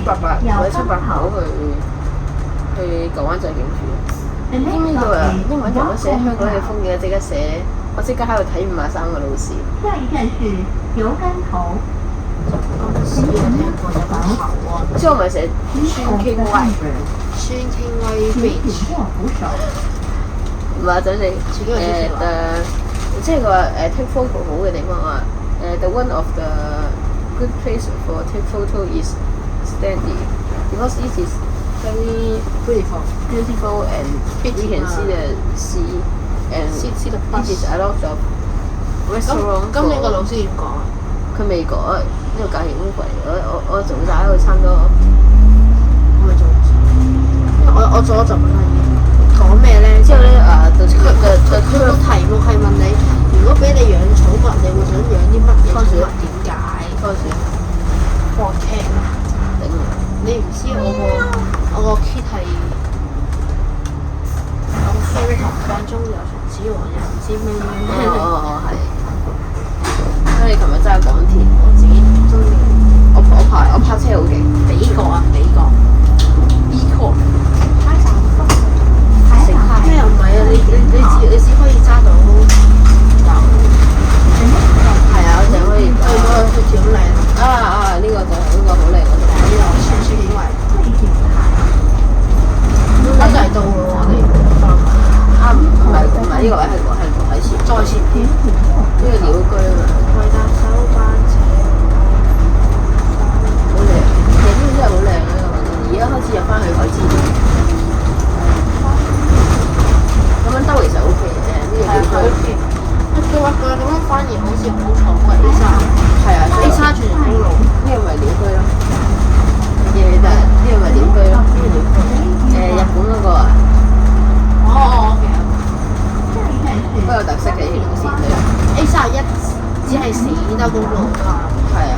Speaker 1: 788或者789去舊灣仔警署。
Speaker 3: The
Speaker 1: 知唔
Speaker 3: next
Speaker 1: 知道啊？
Speaker 3: stop
Speaker 1: 英
Speaker 3: is
Speaker 1: 文人我寫
Speaker 3: Rockland
Speaker 1: 香港嘅
Speaker 3: Town.
Speaker 1: 風景，即刻寫，我即刻喺度睇523個路線。
Speaker 3: 下一站是油柑頭。
Speaker 2: 咁少聽過有個頭啊，
Speaker 1: 即係我咪寫
Speaker 3: East of the
Speaker 1: King Way，
Speaker 3: Humber.
Speaker 2: 川傾威
Speaker 3: 請
Speaker 2: beach，
Speaker 3: 緊握扶手。
Speaker 1: 唔係等你
Speaker 2: 自己個支持話
Speaker 1: 即係佢話take photo 好嘅地方啊the one of the good place for take photo is Stanley because this is very
Speaker 2: beautiful，
Speaker 1: beautiful and you can see the sea and
Speaker 2: see the
Speaker 1: this is a lot of restaurant
Speaker 2: 咁你個老師點講啊？
Speaker 1: 佢未改呢個價錢好貴，我做晒喺度差唔多。
Speaker 2: 我咪做，因為我做咗就問下已經講咩咧？
Speaker 1: 之後咧
Speaker 2: 佢個題目係問你，如果俾你養寵物，你會想養啲乜嘢寵物？點解？
Speaker 1: 嗰陣時
Speaker 2: 放 cat
Speaker 1: 頂
Speaker 2: 你唔知我個 kit 係我個 Harry 同間中有松子王，又唔知咩咩。
Speaker 1: 係。所以琴日揸港鐵，
Speaker 2: 我自己中意
Speaker 1: 我泊車好勁。
Speaker 2: 美國啊，美國 Eco 咩又唔係啊？你只可以揸到油，
Speaker 1: 係啊，我淨係可以。
Speaker 2: 佢條好靚，
Speaker 1: 呢個就係呢個好靚嗰度。
Speaker 2: 呢個川川景圍，一就係到咯，我哋
Speaker 1: 唔係呢個位係喺前，
Speaker 2: 再前啲，
Speaker 1: 呢個鳥居啊嘛，
Speaker 2: 為搭手班車，
Speaker 1: 好靚，其實呢個真係好靚啊！而家開始入翻去海之島，咁樣兜其實 OK 嘅，呢個鳥居。
Speaker 2: 佢話咁樣反而好似好重過 A3，
Speaker 1: 係啊
Speaker 2: ，A3 全條公路。
Speaker 1: 呢個咪鳥居咯，記唔記得？呢個咪鳥居咯，日本嗰個啊，
Speaker 2: 哦，
Speaker 1: 好有特色嘅呢條線對。
Speaker 2: A31只係死兜公路㗎嘛，
Speaker 1: 係啊，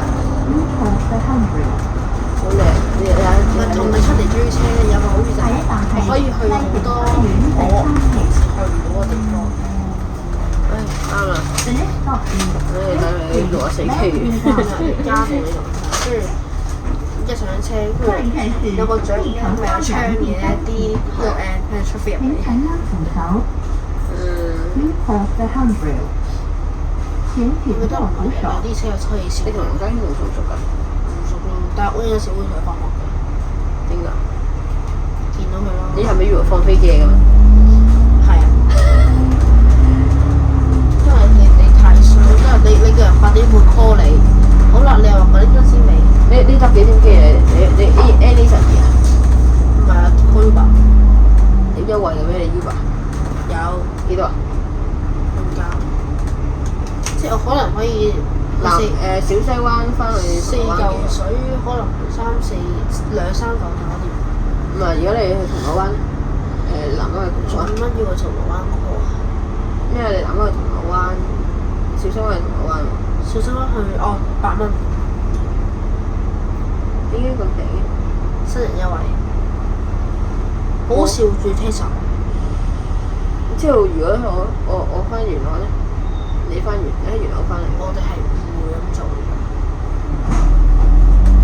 Speaker 1: 好靚，
Speaker 2: 咪同你出嚟追車有個好處就係我可以去好多我平時去唔到嘅地方。
Speaker 1: 唉啱啦，等你64K，
Speaker 2: 加到呢度，跟住一上車，跟住有個嘴咪有窗嘅一啲路出飛入嚟。我覺得唔係有啲車可以少，
Speaker 1: 你同家兄仲熟唔熟㗎？
Speaker 2: 唔熟咯，但係我有時會同佢放學嘅，
Speaker 1: 點解？
Speaker 2: 見到佢咯。
Speaker 1: 你係咪以為放飛機㗎嘛？
Speaker 2: 係啊，因為你太衰，因為你個人8點半 call 你，好啦，你又話嗰啲公司未，
Speaker 1: 你搭幾點機你 Any 12啊？
Speaker 2: 唔係啊 call Uber
Speaker 1: 有優惠嘅咩？你 Uber
Speaker 2: 有
Speaker 1: 幾多啊？
Speaker 2: 半價，即係我可能可以
Speaker 1: 小西灣翻去
Speaker 2: 4嚿水，可能2、3嚿搞掂。
Speaker 1: 唔係，如果你去銅鑼灣，南灣去銅鑼灣，
Speaker 2: 做乜要去銅鑼灣 call 啊？
Speaker 1: 因為你南灣去銅鑼灣，小西灣去銅鑼灣喎，
Speaker 2: 小西灣去8蚊，
Speaker 1: 點解咁平嘅？
Speaker 2: 新人優惠，好笑住 Tesla。
Speaker 1: 之後如果我翻元朗咧，你翻喺元朗翻嚟，
Speaker 2: 我哋係唔會咁做嘅，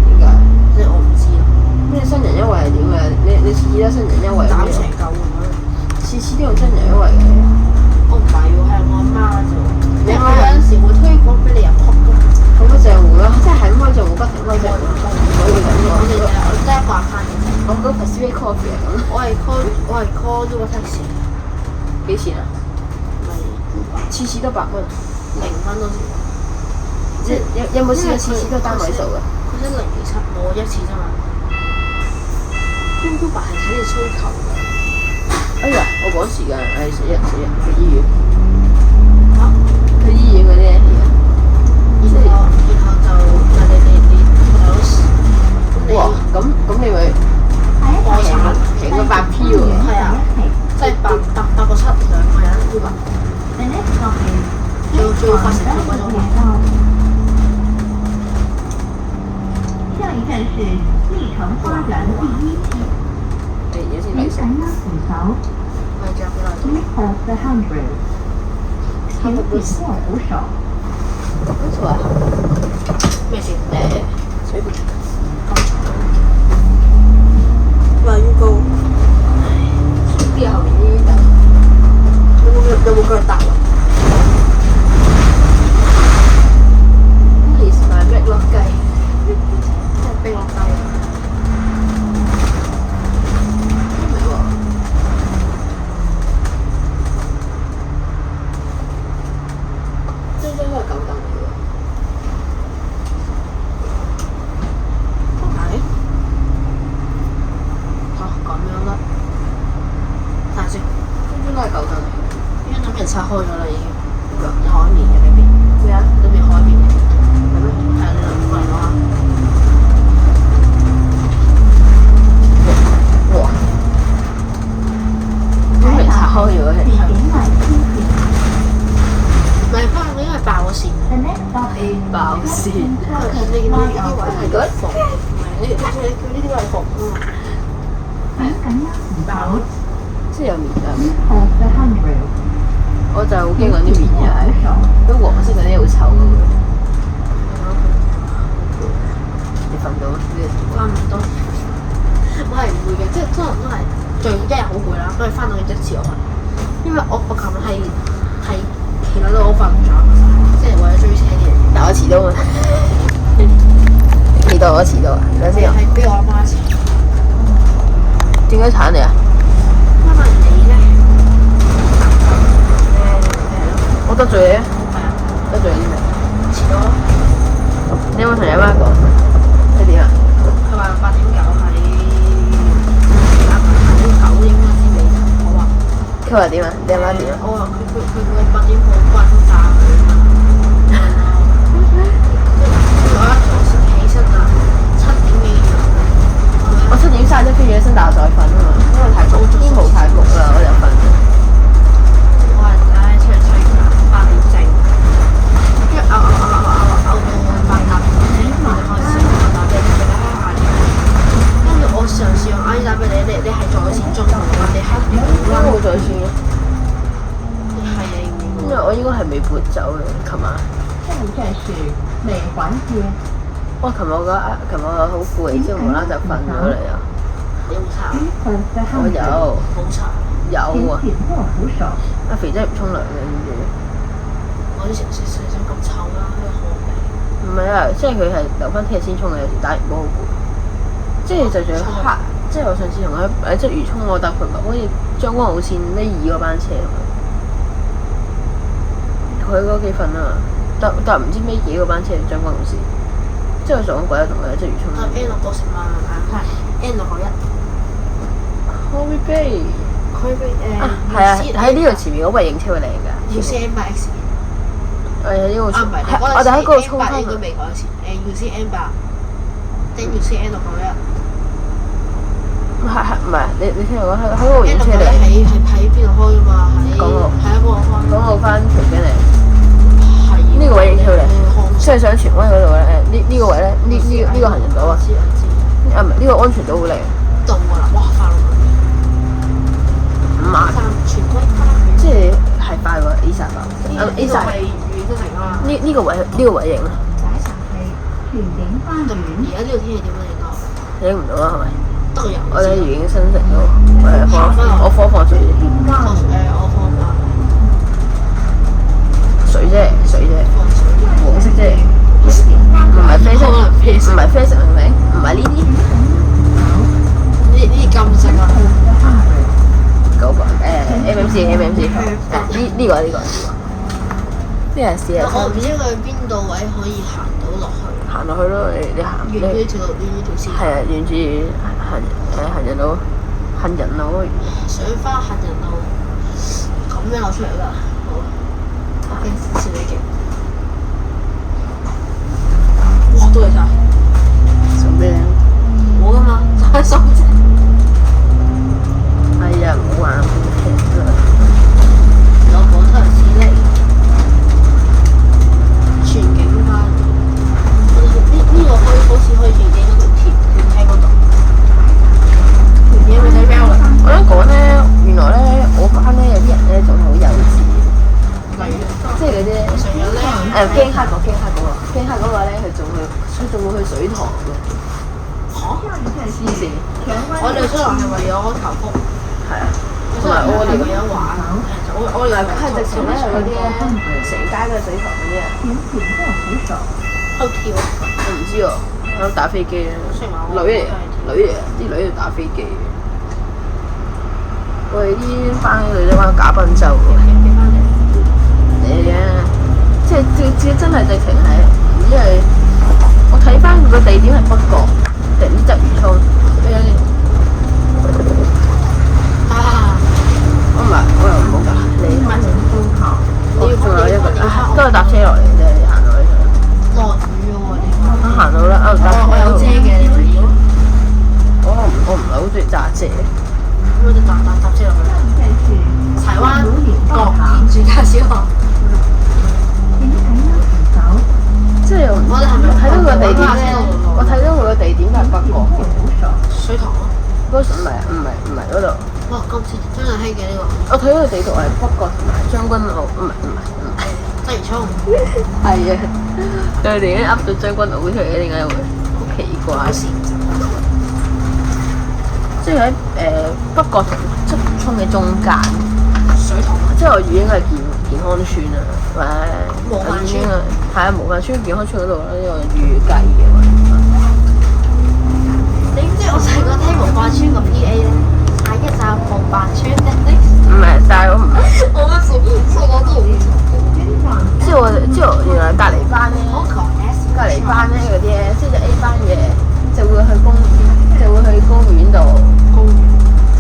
Speaker 1: 點解？
Speaker 2: 即係我唔知咯。
Speaker 1: 咩新人優惠係點嘅？你次次都新人優惠
Speaker 2: 斬
Speaker 1: 係咩？
Speaker 2: 成嚿換咗，
Speaker 1: 次次都用新人優惠嘅。
Speaker 2: 我唔係喎，係我阿媽啫喎。
Speaker 1: 你阿媽
Speaker 2: 佢有陣時會推廣俾你入撲㗎。
Speaker 1: 好多賬戶啦，即係開賬戶不停開賬戶，我會咁
Speaker 2: 我哋
Speaker 1: 講。
Speaker 2: 我得一個 account 嘅啫。
Speaker 1: 我覺得 Pacific Coffee 係咁，
Speaker 2: 我係 call Uber Taxi，
Speaker 1: 幾錢啊？
Speaker 2: 咪
Speaker 1: 次次都8蚊。
Speaker 2: 0蚊多少？
Speaker 1: 即係有冇試過次次都單位數嘅？
Speaker 2: 佢1027，我一次啫嘛。Uber 係睇你需求嘅。
Speaker 1: 哎呀，我趕時間，唉死人，去醫院，
Speaker 2: 嚇！
Speaker 1: 去醫院嗰啲咧而家。
Speaker 2: 然後就你
Speaker 1: 哇！咁你咪平個8P 喎。
Speaker 2: 係啊，即係8個7兩個人 Uber，最快成半個鐘頭。
Speaker 3: 下一站是丽城花园第1期。
Speaker 1: 而家先
Speaker 3: 请
Speaker 1: 嚟食。
Speaker 3: 緊握扶手。
Speaker 2: 係仲有幾耐鐘？
Speaker 3: East of the Humber。請緊握扶手。
Speaker 1: 冇錯啊。
Speaker 2: 咩事？
Speaker 1: 水盆。
Speaker 2: 咁長。啲
Speaker 1: 爆線。
Speaker 2: 你見到呢啲位係嗰縫，唔係呢叫呢啲位係縫啊嘛。
Speaker 3: 請緊握扶手
Speaker 1: 即係有面㗎。
Speaker 3: off the handrail。
Speaker 1: 我就好驚嗰啲面嘅係，都黃色嗰啲好臭㗎喎。你瞓到呢
Speaker 2: 翻唔到，我係唔會嘅，即係通常都係最一日好攰啦，都係翻到去一次我瞓，因為我琴日係企喺度我瞓唔着，即係為咗追車啲嘢。
Speaker 1: 但我遲到啊！幾多我遲到啊？等下先啊！
Speaker 2: 係俾我阿媽遲。
Speaker 1: 點解鏟你啊？
Speaker 2: 因為你咧
Speaker 1: 我得罪你啊！
Speaker 2: 係啊，
Speaker 1: 得罪你啲咩？
Speaker 2: 遲咗。
Speaker 1: 你有冇同你阿媽講？你點啊？
Speaker 2: 佢話8.9喺8.9應該先嚟，我話。
Speaker 1: 佢話點啊？你阿媽點啊？
Speaker 2: 我話佢8點半關燈炸佢啊嘛。我一早起身啊，7點幾咗。
Speaker 1: 我7點31飛咗起身，但我再瞓啊嘛，因為太焗，天霧太焗啦，我就瞓。
Speaker 2: 我話唉，出嚟吹㗎，8點正，跟住到8點我就開始我打俾你啦，跟住我嘗試用 I 打俾你，你係在線中途啊，你係
Speaker 1: 點解冇再算嘅？
Speaker 2: 係啊，
Speaker 1: 因為我應該係未撥走嘅，琴晚。
Speaker 3: 下一站是美環街。
Speaker 1: 哇！琴日我覺得琴日我好攰，之後無啦啦就瞓咗嚟啊！
Speaker 2: 你好慘，
Speaker 3: off the
Speaker 1: 我
Speaker 3: handrail。
Speaker 1: 有
Speaker 2: 好慘，
Speaker 1: 有啊！
Speaker 3: 請緊握扶手。
Speaker 1: 阿肥真係唔沖涼嘅，知唔知？
Speaker 2: 我啲成咁臭啦，佢好味。
Speaker 1: 唔係啊，即係佢係留翻聽日先沖嘅，有時打完波好攰。即係就仲要黑，即係我上次同佢即係魚涌我搭佢咪好似將軍澳線尾2嗰班車佢嗰幾份啊，但唔知尾幾個班車將軍澳線，即係我撞鬼啊同佢即係魚涌。
Speaker 2: N 6個成萬係 N 6個1。
Speaker 1: Hobby Bay
Speaker 2: 佢
Speaker 1: 啊，係啊，喺呢度前面嗰個影車會靚㗎。
Speaker 2: UCN8X。
Speaker 1: 我哋喺呢度衝，
Speaker 2: 唔係，
Speaker 1: 我哋喺嗰度衝
Speaker 2: N8
Speaker 1: 翻
Speaker 2: 應該未改善。UCN8，定 UCN 6個1。
Speaker 1: 係唔係？你聽我講喺嗰度影
Speaker 2: N 6
Speaker 1: 車嚟，
Speaker 2: 個1喺邊度開㗎嘛？喺
Speaker 1: 港澳
Speaker 2: 喺嗰度開。
Speaker 1: 港澳翻條邊嚟。
Speaker 2: 係
Speaker 1: 呢個位影出嚟
Speaker 2: 康
Speaker 1: 即係上荃灣嗰度咧，呢個位咧，呢個行人島啊，
Speaker 2: 知。
Speaker 1: 啊唔係呢個安全島好靚，
Speaker 2: 到㗎啦！哇，快落去。
Speaker 1: 5萬，
Speaker 2: 全歸花。
Speaker 1: 即係快過 A 沙吧？A 沙
Speaker 2: 係遠都成啦。
Speaker 1: 呢個位影啊，
Speaker 3: 拐上去，荃景花園。
Speaker 2: 而家呢個天氣點樣嚟講？
Speaker 1: 影唔到啊係咪？
Speaker 2: 得個人。
Speaker 1: 我哋已經新城咗，我放水
Speaker 2: 我放假。
Speaker 1: 水啫，
Speaker 2: 放水。
Speaker 1: 黃色啫，唔係啡色，唔係啡色明唔明？唔係呢啲
Speaker 2: 呢啲金色啊。
Speaker 1: 9個MMC，呢個，呢係試下
Speaker 2: 我唔知佢邊度位可以行到落去。
Speaker 1: 行落去咯，你行
Speaker 2: 沿住呢條路，沿住條線。
Speaker 1: 係啊，沿住行人路，
Speaker 2: 上花行人路，咁樣我出嚟啦。好，我驚少你勁。哇！多謝晒。
Speaker 1: 做咩？
Speaker 2: 我㗎嘛，就係心啫。
Speaker 1: 係啊，唔好玩劇啦。
Speaker 2: 有火頭市嚟，全景花。呢個好似可以影嗰條鐵喺嗰度。影佢睇 Bell 啦。
Speaker 1: 我想講咧，原來咧，我班咧有啲人咧仲係好幼稚，
Speaker 2: 例如，
Speaker 1: 即係嗰啲
Speaker 2: 成日咧
Speaker 1: 驚黑嗰個咧，佢仲會去水塘嘅，黐線。
Speaker 2: 我哋出來係為咗求福，
Speaker 1: 係啊，
Speaker 2: 出來我哋為咗玩。我哋
Speaker 1: 佢係直情咧係嗰啲咧，成街都係水塘嗰啲啊。
Speaker 3: 請前握扶手。
Speaker 2: 喺度跳。
Speaker 1: 我唔知喎，喺度打飛機啊，女嚟啲女喺度打飛機。我哋啲班女仔玩假賓州喎，嚟嘅，即係真係直情係，因為我睇翻佢個地點係北角，定唔知鰂魚涌。
Speaker 2: 啊！
Speaker 1: 我又唔好㗎，你仲有一個，都係搭車落嚟啫，你行落去。
Speaker 2: 落雨喎，你
Speaker 1: 行到啦，
Speaker 2: 我有遮嘅，你咪要。
Speaker 1: 我唔係好中意揸車。
Speaker 2: 咁我就搭車落去。柴灣國建住家小學。
Speaker 3: 請緊握扶手。
Speaker 1: 嗰時唔係嗰度。
Speaker 2: 哇！今次真係閪嘅呢個
Speaker 1: 我睇到地圖係北角同埋將軍澳，唔係。
Speaker 2: 鰂魚涌。
Speaker 1: 係啊，佢哋已經噏到將軍澳出嚟，點解會好奇怪？即係喺北角同鰂魚涌嘅中間，
Speaker 2: 水塘。
Speaker 1: 即係我預應該係健康村啊，或者
Speaker 2: 模範村
Speaker 1: 係啊，模範村健康村嗰度啦，呢個預計嘅話。
Speaker 2: 你知唔知我細個聽模範村個 PA 咧，下一站模範村的。
Speaker 1: 唔係，但係我唔
Speaker 2: 我嗰時細個都唔知。
Speaker 1: 知道原來隔離班咧，隔離班咧嗰啲咧，即係 A 班嘅就會去公園度，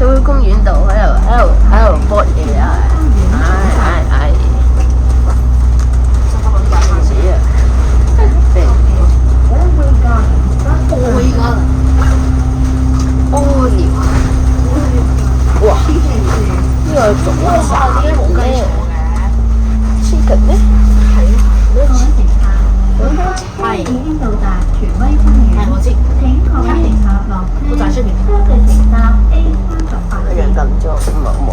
Speaker 1: 就會去公園度喺度搏嘢啊！唉，死啊！
Speaker 2: 我依家
Speaker 1: 屙尿啊！哇！呢個仲有啥
Speaker 2: 點解冇雞坐嘅？
Speaker 1: chicken 咧？
Speaker 3: 各位乘客，本班車已經到達荃威新
Speaker 2: 係我知。
Speaker 3: 請各位乘客落車。
Speaker 2: 我就喺出面。
Speaker 3: 多謝乘搭 A38
Speaker 1: 一樣咁咗，冇。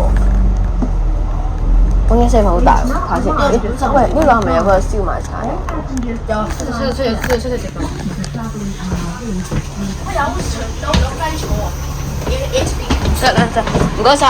Speaker 1: 我嘅聲好大喎，睇先。喂，呢個係咪有個燒賣產？
Speaker 2: 有，出去食飯。我有雞坐喎，HB。
Speaker 1: 得，唔該晒。